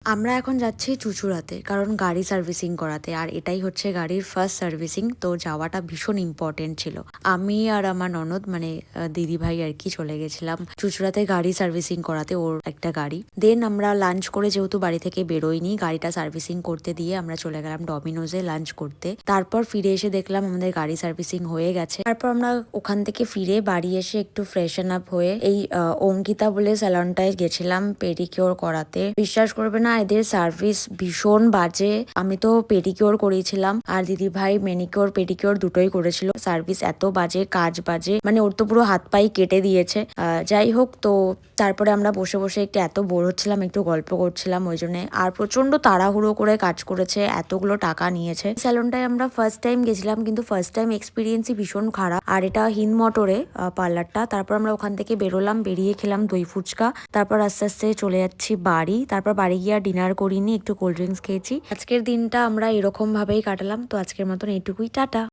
আমরা এখন যাচ্ছি চুঁচুড়াতে, কারণ গাড়ি সার্ভিসিং করাতে। আর এটাই হচ্ছে গাড়ির ফার্স্ট সার্ভিসিং, তো যাওয়াটা ভীষণ ইম্পর্টেন্ট ছিল। আমি আর আমার ননদ মানে দিদি ভাই আর কি চলে গেছিলাম চুঁচুড়াতে গাড়ি সার্ভিসিং করাতে, ওর একটা গাড়ি। দেন আমরা লাঞ্চ করে, যেহেতু বাড়ি থেকে বেরোইনি, গাড়িটা সার্ভিসিং করতে দিয়ে আমরা চলে গেলাম ডমিনোজে লাঞ্চ করতে। তারপর ফিরে এসে দেখলাম আমাদের গাড়ি সার্ভিসিং হয়ে গেছে। তারপর আমরা ওখান থেকে ফিরে বাড়ি এসে একটু ফ্রেশন আপ হয়ে এই অঙ্কিতা বলে স্যালনটায় গেছিলাম পেডিকিওর করাতে। বিশ্বাস করবে না, এদের সার্ভিস ভীষণ বাজে। আমি তো পেডিকিওর করেছিলাম আর দিদি ভাই ম্যানিকিওর পেডিকিওর দুটোই করেছিল। সার্ভিস এত বাজে, কাজ বাজে, মানে ওর তো পুরো হাত পাই কেটে দিয়েছে। যাই হোক, তো তারপরে আমরা বসে বসে একটু এত বোর হচ্ছিলাম, একটু গল্প করছিলাম ওই জন্য। আর প্রচন্ড তাড়াহুড়ো করে কাজ করেছে, এতগুলো টাকা নিয়েছে। স্যালনটায় আমরা ফার্স্ট টাইম গেছিলাম, কিন্তু ফার্স্ট টাইম এক্সপিরিয়েন্সই ভীষণ খারাপ। আর এটা হিন্দ মোটরে পার্লারটা। তারপর আমরা ওখান থেকে বেরোলাম, বেরিয়ে খেলাম দই ফুচকা। তারপর আস্তে আস্তে চলে যাচ্ছি বাড়ি। তারপর বাড়ি গিয়ে ডিনার করিনি, একটু কোল্ড ড্রিঙ্কস খেয়েছি। আজকের দিনটা আমরা এরকম ভাবেই কাটালাম। তো আজকের মতন এইটুকুই, টাটা।